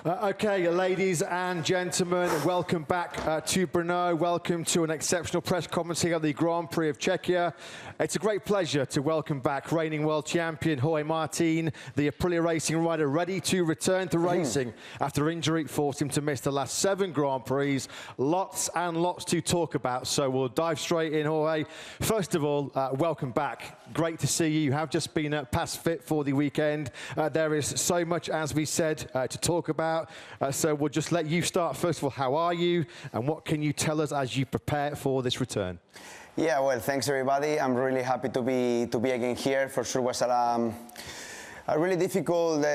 Okay, ladies and gentlemen, welcome back to Brno. Welcome to an exceptional press conference here at the Grand Prix of Czechia. It's a great pleasure to welcome back reigning world champion Jorge Martin, the Aprilia racing rider, ready to return to racing after injury forced him to miss the last 7 Grand Prix. Lots and lots to talk about, so we'll dive straight in, Jorge. First of all, welcome back. Great to see you. You have just been past fit for the weekend. There is so much, as we said, to talk about. So we'll just let you start. First of all, how are you? And what can you tell us as you prepare for this return? Yeah, well, thanks everybody. I'm really happy to be again here. For sure was a really difficult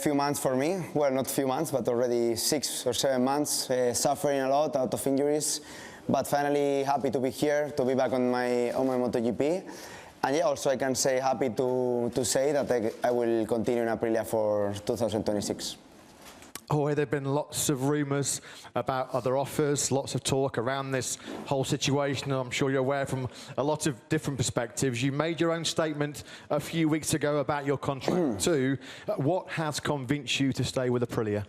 few months for me. Well, not few months, but already 6 or 7 months, suffering a lot out of injuries. But finally happy to be here, to be back on my MotoGP. And yeah, also I can say happy to say that I will continue in Aprilia for 2026. Jorge, there have been lots of rumours about other offers, lots of talk around this whole situation. I'm sure you're aware from a lot of different perspectives. You made your own statement a few weeks ago about your contract too. What has convinced you to stay with Aprilia?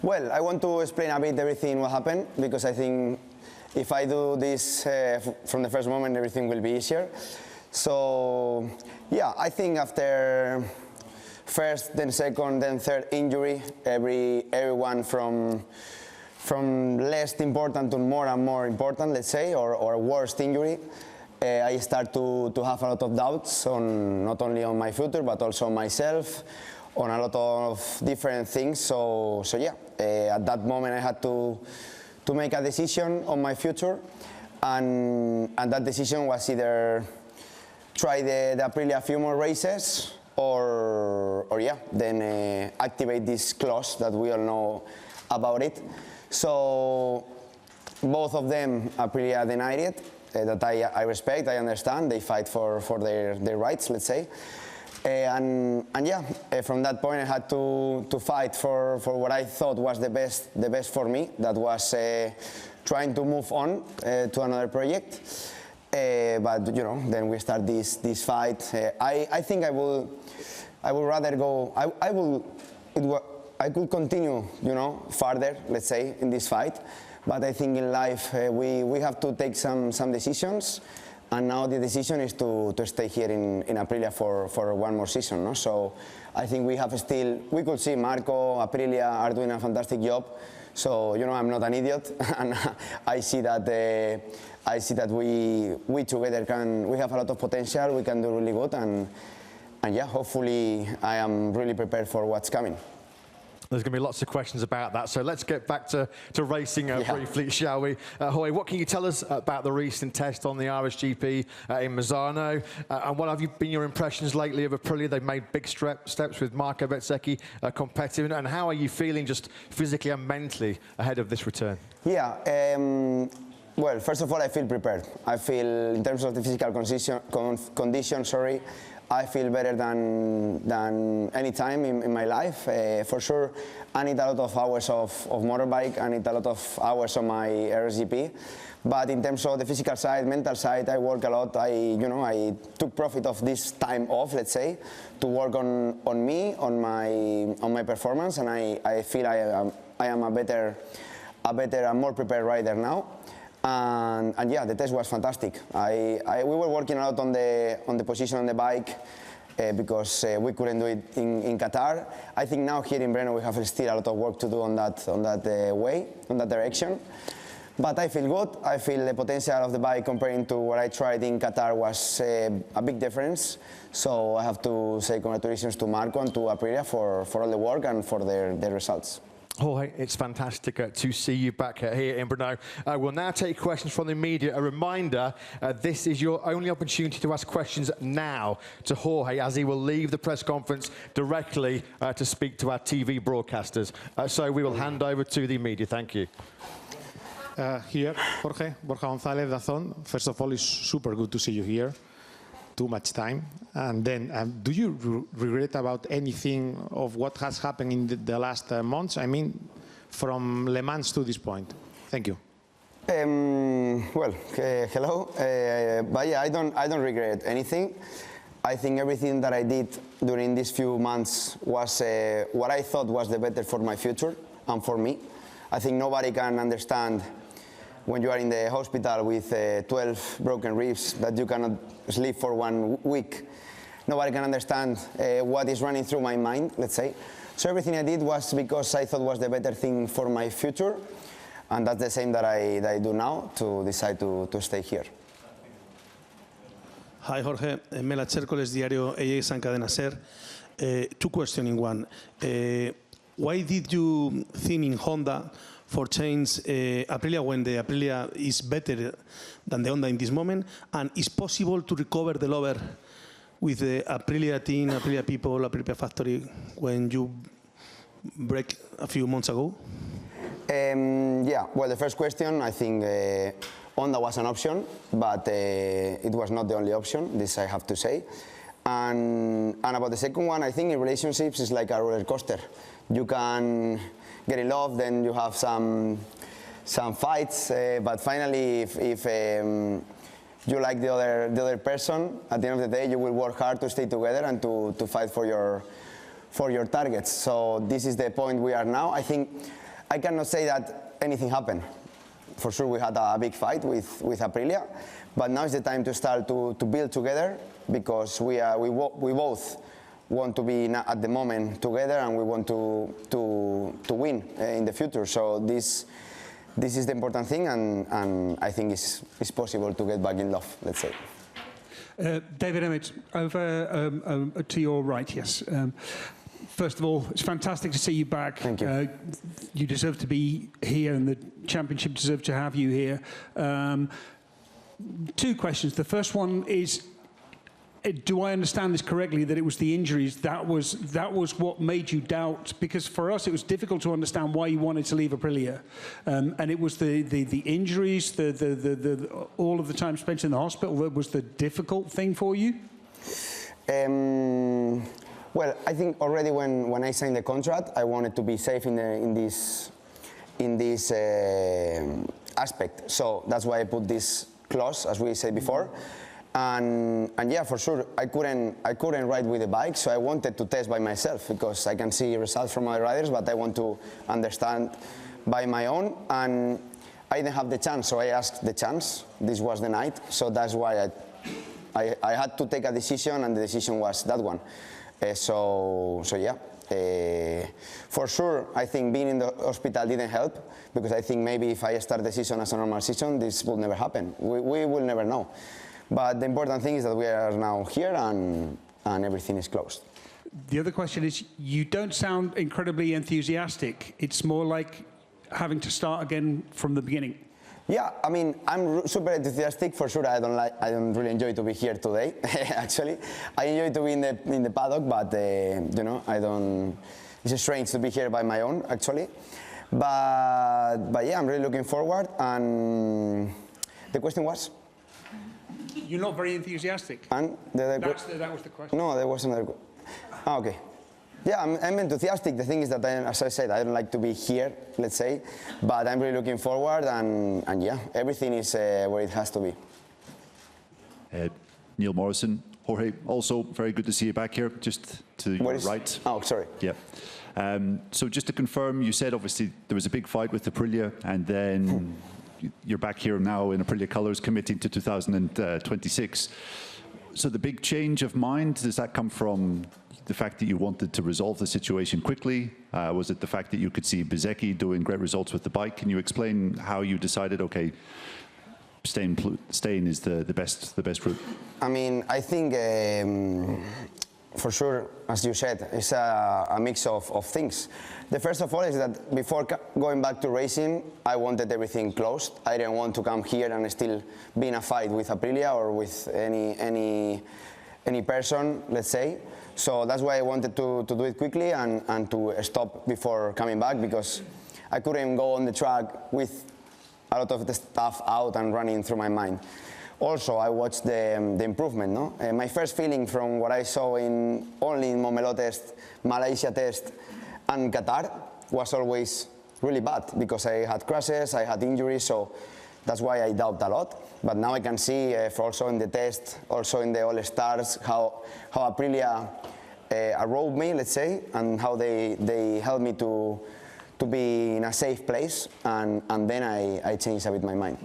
Well, I want to explain a bit everything what happened, because I think if I do this from the first moment, everything will be easier. So, yeah, I think after first, then second, then third injury, everyone from less important to more and more important, let's say, or worst injury, I start to have a lot of doubts on not only on my future but also on myself, on a lot of different things. So yeah, at that moment I had to make a decision on my future, and that decision was either try the Aprilia a few more races, or yeah, then activate this clause that we all know about it. So both of them, Aprilia denied it, that I respect, I understand, they fight for their rights, let's say. And yeah, from that point I had to fight for what I thought was the best for me, that was trying to move on to another project. But you know, then we start this fight. I think I would rather go. I could continue, you know, further, let's say, in this fight. But I think in life we have to take some decisions, and now the decision is to stay here in Aprilia for one more season. No? So I think we could see Marco, Aprilia are doing a fantastic job. So you know, I'm not an idiot, and I see that we together we have a lot of potential. We can do really good, and yeah, hopefully I am really prepared for what's coming. There's going to be lots of questions about that, so let's get back to racing briefly, shall we? Jorge, what can you tell us about the recent test on the RSGP in Misano? And what have been your impressions lately of Aprilia? They've made big steps with Marco Bezzecchi competitive, and how are you feeling just physically and mentally ahead of this return? Yeah, well, first of all, I feel prepared. I feel, in terms of the physical condition, I feel better than any time in my life. For sure, I need a lot of hours of motorbike. I need a lot of hours on my RSGP. But in terms of the physical side, mental side, I work a lot. I took profit of this time off, let's say, to work on me, on my performance, and I feel I am a better and more prepared rider now. And yeah, the test was fantastic. We were working a lot on the position on the bike because we couldn't do it in Qatar. I think now here in Brno we have still a lot of work to do on that direction. But I feel good. I feel the potential of the bike comparing to what I tried in Qatar was a big difference. So I have to say congratulations to Marco and to Aprilia for all the work and for their results. Jorge, it's fantastic to see you back here in Brno. We'll now take questions from the media. A reminder, this is your only opportunity to ask questions now to Jorge, as he will leave the press conference directly to speak to our TV broadcasters. So we will hand over to the media. Thank you. Here, Jorge, Borja González, Dazón. First of all, it's super good to see you here. Too much time. And then, do you regret about anything of what has happened in the last months? I mean, from Le Mans to this point. Thank you. Well, hello. But yeah, I don't regret anything. I think everything that I did during these few months was what I thought was the better for my future. and for me. I think nobody can understand when you are in the hospital with 12 broken ribs that you cannot sleep for 1 week. Nobody can understand what is running through my mind, let's say. So everything I did was because I thought was the better thing for my future, and that's the same that I do now, to decide to stay here. Hi, Jorge. Mela Chércoles, diario AX and Cadena SER. 2 questions in one. Why did you think in Honda for change Aprilia when the Aprilia is better than the Honda in this moment? And is possible to recover the lover with the Aprilia team, Aprilia people, Aprilia factory when you break a few months ago? Yeah, well, the first question, I think Honda was an option, but it was not the only option, this I have to say. And about the second one, I think in relationships it's like a roller coaster. You can get in love, then you have some fights, but finally if you like the other person, at the end of the day you will work hard to stay together and to fight for your targets. So this is the point we are now. I think I cannot say that anything happened. For sure we had a big fight with Aprilia, but now is the time to start to build together, because we both want to be at the moment together, and we want to win in the future. So this is the important thing, and I think it's possible to get back in love, let's say. David Emmett, over to your right, yes. First of all, it's fantastic to see you back. Thank you. You deserve to be here, and the championship deserves to have you here. 2 questions. The first one is, do I understand this correctly, that it was the injuries that was what made you doubt? Because for us, it was difficult to understand why you wanted to leave Aprilia, and it was the injuries, the all of the time spent in the hospital that was the difficult thing for you. Well, I think already when I signed the contract, I wanted to be safe in this aspect. So that's why I put this clause, as we said before. And yeah, for sure, I couldn't ride with the bike, so I wanted to test by myself, because I can see results from other riders, but I want to understand by my own. And I didn't have the chance, so I asked the chance. This was the night, so that's why I had to take a decision, and the decision was that one. So yeah, for sure, I think being in the hospital didn't help, because I think maybe if I start the season as a normal season, this would never happen. We will never know. But the important thing is that we are now here, and everything is closed. The other question is, you don't sound incredibly enthusiastic. It's more like having to start again from the beginning. Yeah, I mean, I'm super enthusiastic for sure. I don't really enjoy to be here today. Actually, I enjoy to be in the paddock, but you know, I don't. It's strange to be here by my own, actually. But yeah, I'm really looking forward. And the question was? You're not very enthusiastic. And that was the question. No, there was another. Oh, okay. Yeah, I'm enthusiastic. The thing is that, as I said, I don't like to be here, let's say, but I'm really looking forward, and yeah, everything is where it has to be. Neil Morrison, Jorge, also very good to see you back here, just to your right. Oh, sorry. Yeah. So just to confirm, you said obviously there was a big fight with Aprilia, and then you're back here now in Aprilia colours, committing to 2026. So the big change of mind, does that come from the fact that you wanted to resolve the situation quickly? Was it the fact that you could see Bezzecchi doing great results with the bike? Can you explain how you decided, okay, staying is the best route? I mean, I think for sure, as you said, it's a mix of things. The first of all is that before going back to racing, I wanted everything closed. I didn't want to come here and still be in a fight with Aprilia or with any person, let's say. So that's why I wanted to do it quickly and to stop before coming back, because I couldn't go on the track with a lot of the stuff out and running through my mind. Also, I watched the improvement. No? My first feeling from what I saw only in Montmeló test, Malaysia test, and Qatar was always really bad, because I had crashes, I had injuries, so that's why I doubt a lot. But now I can see, also in the test, also in the All-Stars, how Aprilia rode me, let's say, and how they helped me to to be in a safe place, and then I changed a bit my mind.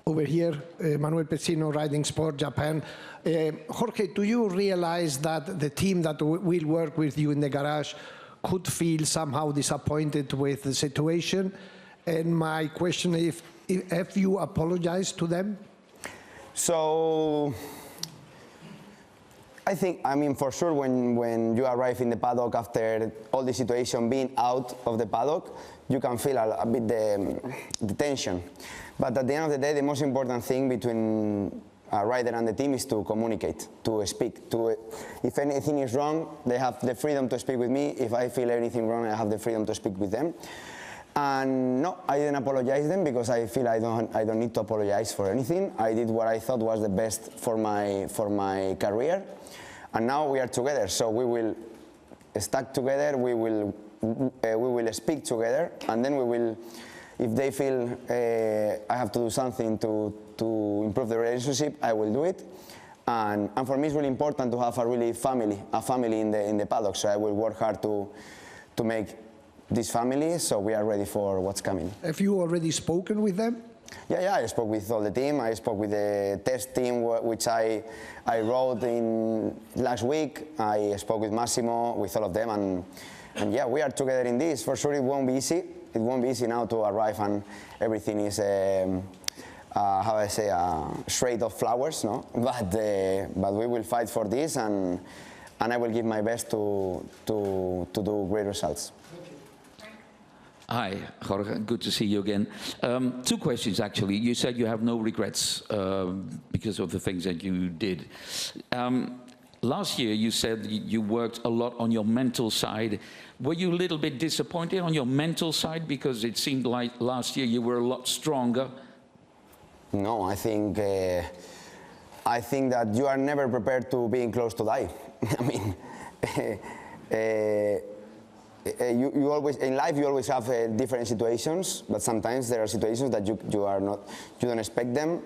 Over here, Manuel Pecino, Riding Sport, Japan. Jorge, do you realize that the team that will work with you in the garage could feel somehow disappointed with the situation? And my question is, have you apologized to them? So, I mean, for sure, when you arrive in the paddock after all the situation being out of the paddock, you can feel a bit the tension. But at the end of the day, the most important thing between a rider and the team is to communicate, to speak. If anything is wrong, they have the freedom to speak with me. If I feel anything wrong, I have the freedom to speak with them. And no, I didn't apologize to them because I feel I don't need to apologize for anything. I did what I thought was the best for my career. And now we are together, so we will stuck together, we will speak together, and then we will, if they feel I have to do something to improve the relationship, I will do it. And for me, it's really important to have a family in the paddock. So I will work hard to make this family, so we are ready for what's coming. Have you already spoken with them? Yeah, I spoke with all the team. I spoke with the test team, which I rode in last week. I spoke with Massimo, with all of them, and yeah, we are together in this. For sure, it won't be easy. It won't be easy now to arrive and everything is, how I say, a shade of flowers, no? But we will fight for this, and I will give my best to do great results. Hi, Jorge. Good to see you again. Two questions, actually. You said you have no regrets because of the things that you did. Last year, you said you worked a lot on your mental side. Were you a little bit disappointed on your mental side? Because it seemed like last year you were a lot stronger. No, I think that you are never prepared to being close to die. I mean, you always in life you always have different situations, but sometimes there are situations that you don't expect them,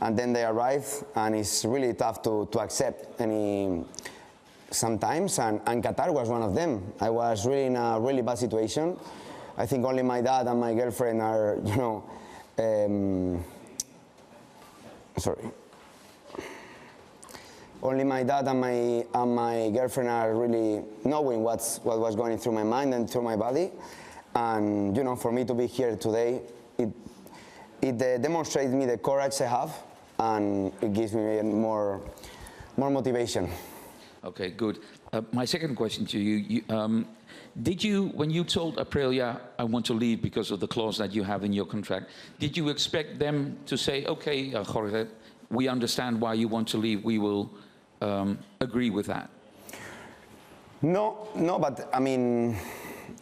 and then they arrive, and it's really tough to accept sometimes, and Qatar was one of them. I was really in a really bad situation. I think only my dad and my girlfriend are, only my dad and my girlfriend are really knowing what was going through my mind and through my body. And for me to be here today, it demonstrates me the courage I have, and it gives me more motivation. Okay, good. My second question to you, did you, when you told Aprilia, I want to leave because of the clause that you have in your contract, did you expect them to say, okay, Jorge, we understand why you want to leave, we will agree with that? No, but I mean,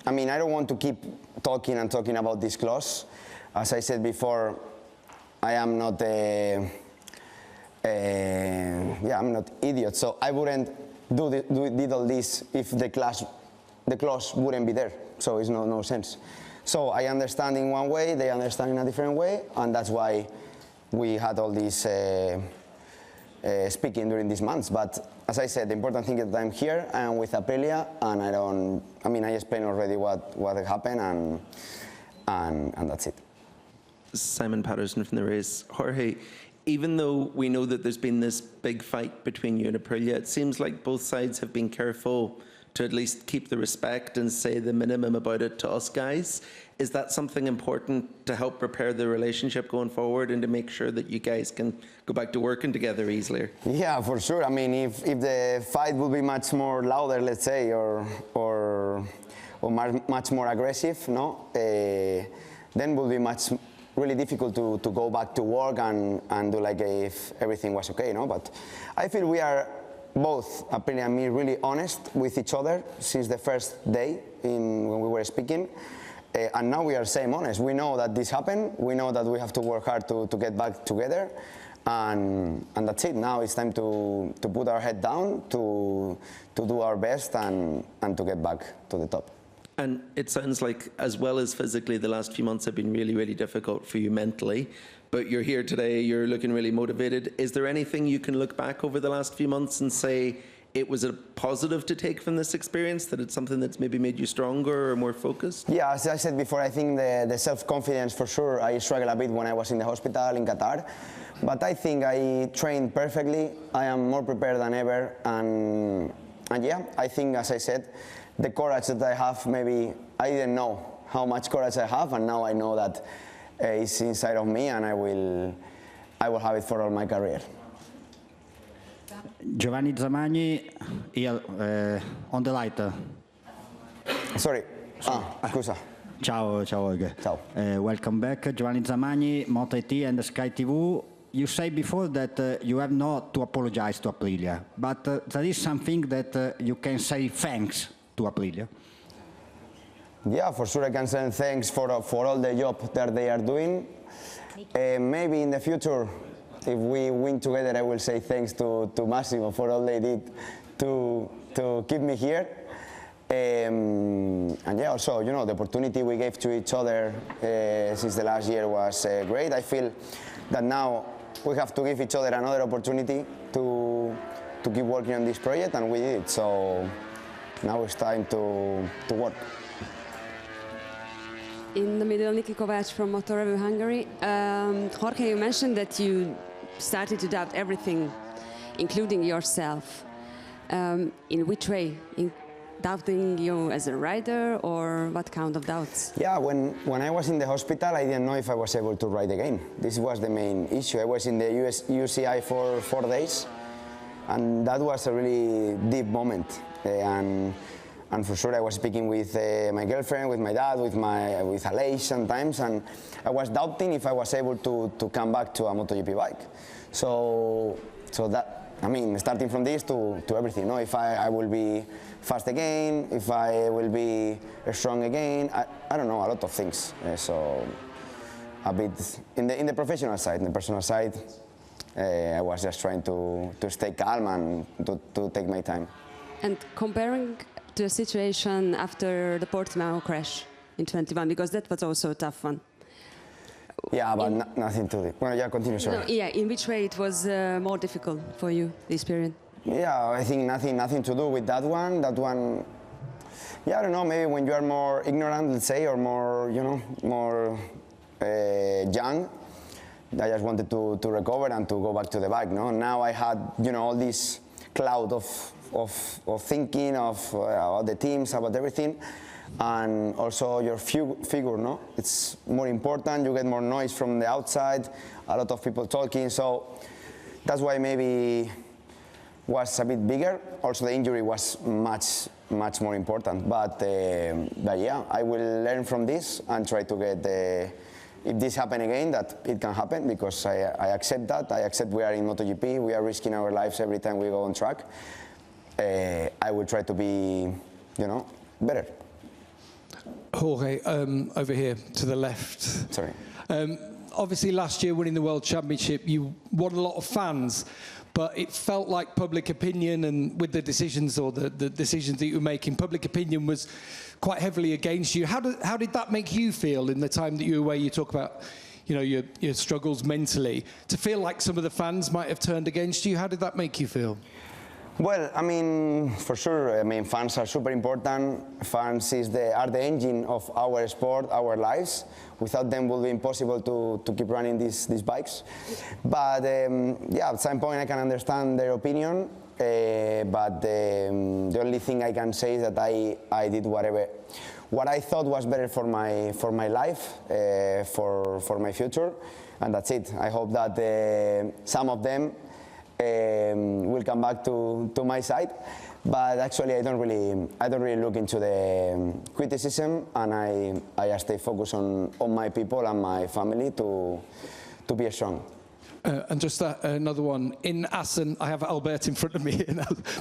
I don't want to keep talking about this clause. As I said before, I am not I'm not idiot, so I wouldn't did all this if the clause wouldn't be there. So it's no sense. So I understand in one way, they understand in a different way, and that's why we had all this speaking during these months. But as I said, the important thing is that I'm here and with Aprilia, and I explained already what happened, and that's it. Simon Patterson from the race. Jorge, even though we know that there's been this big fight between you and Aprilia, it seems like both sides have been careful to at least keep the respect and say the minimum about it to us guys. Is that something important to help prepare the relationship going forward and to make sure that you guys can go back to working together easier? Yeah, for sure. I mean, if the fight would be much more louder, let's say, or much more aggressive, no, then would be really difficult to go back to work and do like if everything was okay, no? But I feel we are both, Aprilia and me, really honest with each other since the first day when we were speaking. And now we are same honest. We know that this happened. We know that we have to work hard to get back together. And that's it. Now it's time to put our head down, to do our best and to get back to the top. And it sounds like, as well as physically, the last few months have been really, really difficult for you mentally. But you're here today, you're looking really motivated. Is there anything you can look back over the last few months and say, it was a positive to take from this experience, that it's something that's maybe made you stronger or more focused? Yeah, as I said before, I think the self-confidence, for sure, I struggled a bit when I was in the hospital in Qatar. But I think I trained perfectly. I am more prepared than ever. And yeah, I think, as I said, the courage that I have, maybe I didn't know how much courage I have, and now I know that it's inside of me, and I will have it for all my career. Giovanni Zamagni, here, on the light. Sorry. Scusa. Ciao, Jorge. Ciao. Welcome back, Giovanni Zamagni, MotoGP and Sky TV. You said before that you have not to apologize to Aprilia, but there is something that you can say thanks to Aprilia. Yeah, for sure I can say thanks for all the job that they are doing. Maybe in the future, if we win together, I will say thanks to Massimo for all they did to keep me here. And yeah, also, you know, the opportunity we gave to each other since the last year was great. I feel that now we have to give each other another opportunity to keep working on this project, and we did. So now it's time to work. In the middle, Niki Kovac from Motor Review Hungary. Jorge, you mentioned that you started to doubt everything, including yourself. In which way? In doubting you as a rider, or what kind of doubts? Yeah, when I was in the hospital, I didn't know if I was able to ride again. This was the main issue. I was in the UCI for 4 days, and that was a really deep moment. And for sure, I was speaking with my girlfriend, with my dad, with Aleix sometimes, and I was doubting if I was able to come back to a MotoGP bike. So that, I mean, starting from this to everything, no? If I will be fast again, if I will be strong again, I don't know, a lot of things. So a bit in the professional side, in the personal side, I was just trying to stay calm and to take my time. And comparing to a situation after the Portimao crash in 21, because that was also a tough one. Yeah, but nothing to do. Well, yeah, continue, sorry. No, yeah, in which way it was more difficult for you, this period? Yeah, I think nothing to do with that one. That one, yeah, I don't know, maybe when you are more ignorant, let's say, or more, you know, more young, I just wanted to recover and to go back to the bike, no? Now I had, you know, all this cloud of thinking about the teams, about everything, and also your figure, no? It's more important, you get more noise from the outside, a lot of people talking, so that's why maybe was a bit bigger. Also the injury was much more important, but yeah, I will learn from this and try to get if this happen again, that it can happen, because I accept that. I accept we are in MotoGP, we are risking our lives every time we go on track. I will try to be, you know, better. Jorge, over here to the left. Sorry. Obviously, last year winning the World Championship, you won a lot of fans, but it felt like public opinion, and with the decisions or the decisions that you were making, public opinion was quite heavily against you. How did that make you feel in the time that you were away? You talk about, you know, your struggles mentally. To feel like some of the fans might have turned against you, how did that make you feel? Well, I mean, for sure, I mean, fans are super important. Fans are the engine of our sport, our lives. Without them, it would be impossible to keep running these bikes. But yeah, at some point I can understand their opinion, but the only thing I can say is that I did what I thought was better for my life, for my future, and that's it. I hope that some of them will come back to my side, but actually I don't really look into the criticism, and I stay focused on my people and my family to be strong. And just another one, in Assen, I have Albert in front of me,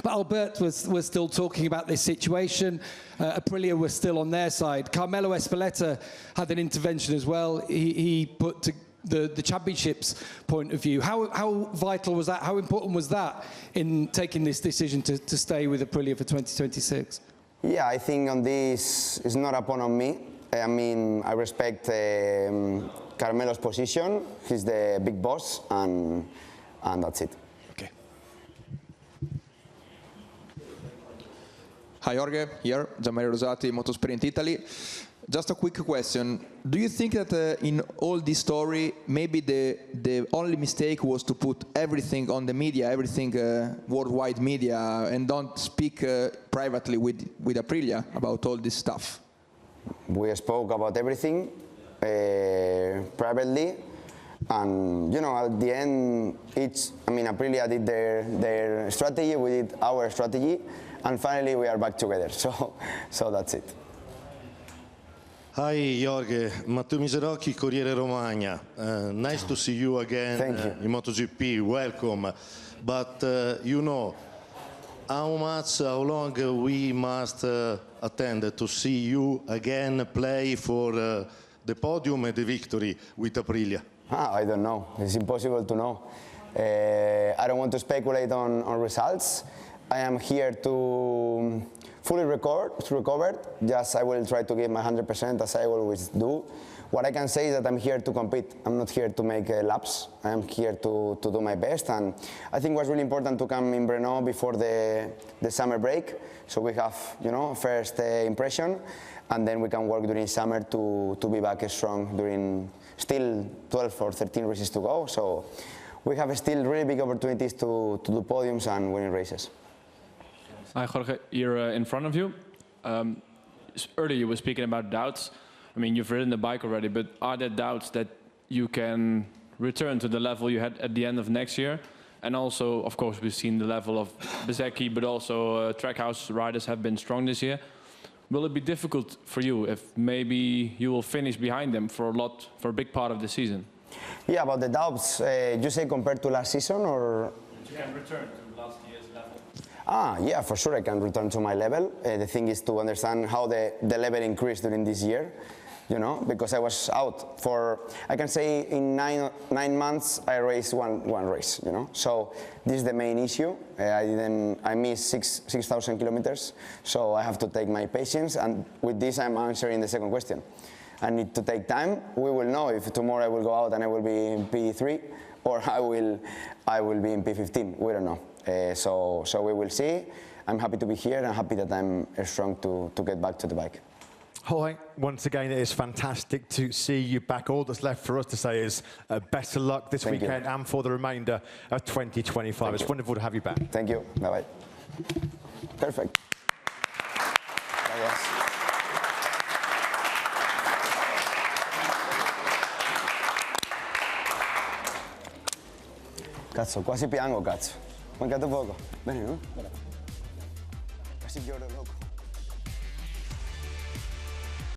but Albert was still talking about this situation. Aprilia was still on their side. Carmelo Espeleta had an intervention as well. He put to the championship's point of view. How vital was that? How important was that in taking this decision to stay with Aprilia for 2026? Yeah, I think on this, it's not upon on me. I mean, I respect Carmelo's position. He's the big boss, and that's it. Okay. Hi Jorge, here, Gianmaria Rosati, Motorsport Italy. Just a quick question. Do you think that in all this story, maybe the only mistake was to put everything on the media, everything worldwide media, and don't speak privately with Aprilia about all this stuff? We spoke about everything privately, and at the end, Aprilia did their strategy, we did our strategy, and finally we are back together. So that's it. Hi Jorge, Matteo Miserocchi, Corriere Romagna. Nice to see you again in MotoGP. Welcome. But how long we must attend to see you again play for the podium and the victory with Aprilia? I don't know. It's impossible to know. I don't want to speculate on results. I am here to fully recovered. Just I will try to give my 100% as I always do. What I can say is that I'm here to compete. I'm not here to make laps. I am here to do my best. And I think it was really important to come in Brno before the summer break. So we have, first impression. And then we can work during summer to be back strong during still 12 or 13 races to go. So we have still really big opportunities to do podiums and winning races. Hi Jorge, here in front of you. Earlier you were speaking about doubts. I mean, you've ridden the bike already, but are there doubts that you can return to the level you had at the end of next year? And also, of course, we've seen the level of Bezzecchi, but also Trackhouse riders have been strong this year. Will it be difficult for you if maybe you will finish behind them for a big part of the season? Yeah, about the doubts, you say compared to last season, or? You can return to last year's level. Yeah, for sure I can return to my level. The thing is to understand how the level increased during this year, because I was out for, I can say in nine months I raced one race, So this is the main issue. I missed 6,000 kilometers, so I have to take my patience, and with this I'm answering the second question. I need to take time. We will know if tomorrow I will go out and I will be in P3 or I will be in P15. We don't know. So we will see. I'm happy to be here and happy that I'm strong to get back to the bike. Jorge, once again, it is fantastic to see you back. All that's left for us to say is better luck this weekend and for the remainder of 2025. It's wonderful to have you back. Thank you. Bye-bye. Perfect. Cazzo, quasi piango, cazzo. Mancato poco. Bene, no? Quasi lloro, loco.